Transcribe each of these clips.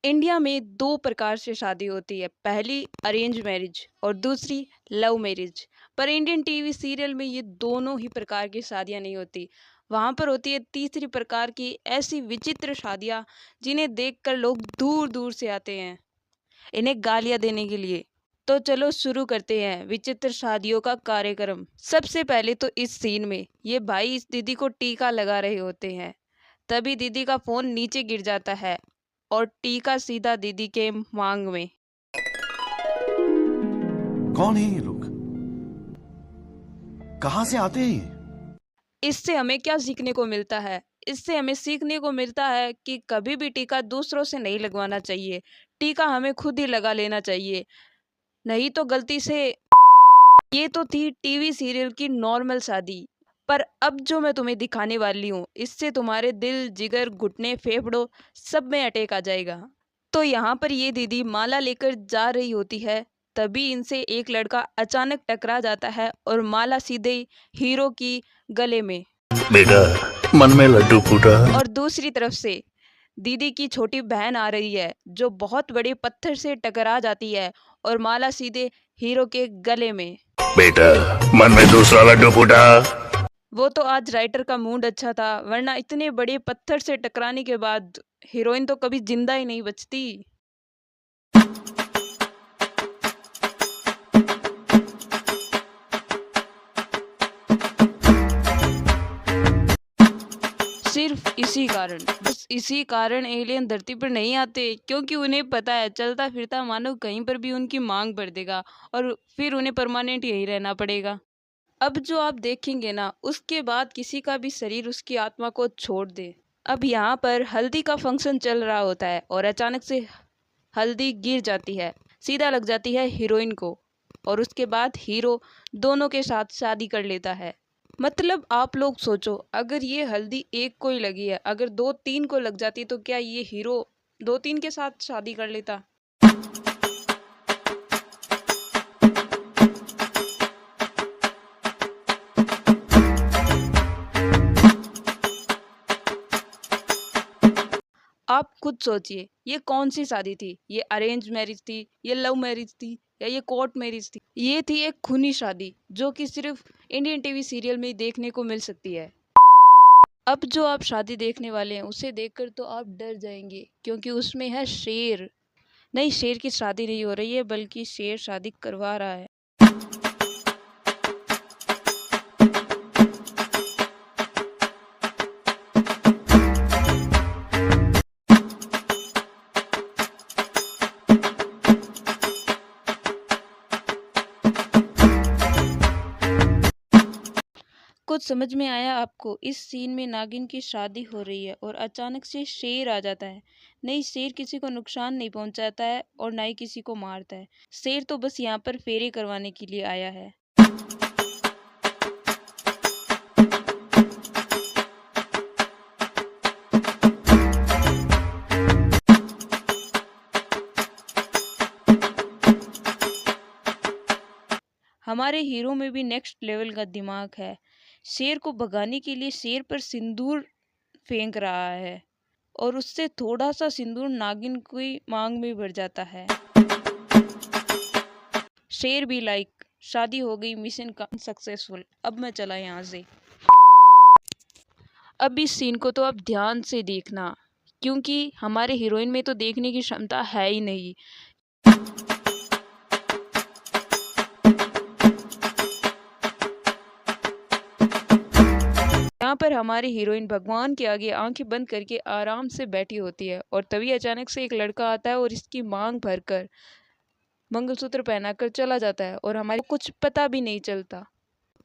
India में दो प्रकार से शादी होती है। पहली अरेंज मैरिज और दूसरी लव मैरिज। पर इंडियन टीवी सीरियल में ये दोनों ही प्रकार की शादियां नहीं होती। वहां पर होती है तीसरी प्रकार की ऐसी विचित्र शादियां जिन्हें देखकर लोग दूर दूर से आते हैं इन्हें गालियां देने के लिए। तो चलो शुरू करते हैं विचित्र शादियों का कार्यक्रम। सबसे पहले तो इस सीन में ये भाई इस दीदी को टीका लगा रहे होते हैं। तभी दीदी का फोन नीचे गिर जाता है और टीका सीधा दीदी के मांग में। कौन है ये लोग? कहां से आते हैं ये? इससे हमें क्या सीखने को मिलता है? इससे हमें सीखने को मिलता है कि कभी भी टीका दूसरों से नहीं लगवाना चाहिए। टीका हमें खुद ही लगा लेना चाहिए, नहीं तो गलती से। ये तो थी टीवी सीरियल की नॉर्मल शादी। पर अब जो मैं तुम्हें दिखाने वाली हूँ इससे तुम्हारे दिल, जिगर, घुटने, फेफड़ों सब में अटैक आ जाएगा। तो यहाँ पर ये दीदी माला लेकर जा रही होती है। तभी इनसे एक लड़का अचानक टकरा जाता है और माला सीधे हीरो की गले में। बेटा मन में लड्डू फूटा। और दूसरी तरफ से दीदी की छोटी बहन आ रही है जो बहुत बड़े पत्थर से टकरा जाती है और माला सीधे हीरो के गले में। बेटा मन में दूसरा लड्डू फूटा। वो तो आज राइटर का मूड अच्छा था, वरना इतने बड़े पत्थर से टकराने के बाद हीरोइन तो कभी जिंदा ही नहीं बचती। सिर्फ इसी कारण, बस इसी कारण एलियन धरती पर नहीं आते, क्योंकि उन्हें पता है चलता फिरता मानव कहीं पर भी उनकी मांग भर देगा और फिर उन्हें परमानेंट यहीं रहना पड़ेगा। अब जो आप देखेंगे ना, उसके बाद किसी का भी शरीर उसकी आत्मा को छोड़ दे। अब यहाँ पर हल्दी का फंक्शन चल रहा होता है और अचानक से हल्दी गिर जाती है, सीधा लग जाती है हीरोइन को और उसके बाद हीरो दोनों के साथ शादी कर लेता है। मतलब आप लोग सोचो, अगर ये हल्दी एक को ही लगी है, अगर दो तीन को लग जाती तो क्या ये हीरो दो तीन के साथ शादी कर लेता? आप खुद सोचिए, ये कौन सी शादी थी? ये अरेंज मैरिज थी, ये लव मैरिज थी, या ये कोर्ट मैरिज थी? ये थी एक खूनी शादी जो कि सिर्फ इंडियन टीवी सीरियल में ही देखने को मिल सकती है। अब जो आप शादी देखने वाले हैं उसे देखकर तो आप डर जाएंगे, क्योंकि उसमें है शेर। नहीं, शेर की शादी नहीं हो रही है, बल्कि शेर शादी करवा रहा है। कुछ समझ में आया आपको? इस सीन में नागिन की शादी हो रही है और अचानक से शेर आ जाता है। नहीं, शेर किसी को नुकसान नहीं पहुंचाता है और ना ही किसी को मारता है। शेर तो बस यहाँ पर फेरे करवाने के लिए आया है। हमारे हीरो में भी नेक्स्ट लेवल का दिमाग है। शेर को भगाने के लिए शेर पर सिंदूर फेंक रहा है और उससे थोड़ा सा सिंदूर नागिन की मांग में भर जाता है। शेर भी लाइक, शादी हो गई, मिशन का सक्सेसफुल, अब मैं चला यहाँ से। अब इस सीन को तो आप ध्यान से देखना, क्योंकि हमारे हीरोइन में तो देखने की क्षमता है ही नहीं। यहाँ पर हमारी हीरोइन भगवान के आगे आंखें बंद करके आराम से बैठी होती है और तभी अचानक से एक लड़का आता है और इसकी मांग भरकर मंगलसूत्र पहनाकर चला जाता है और हमारे कुछ पता भी नहीं चलता।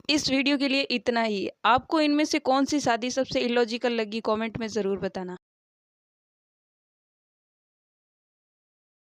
इस वीडियो के लिए इतना ही। आपको इनमें से कौन सी शादी सबसे इलॉजिकल लगी, कमेंट में ज़रूर बताना।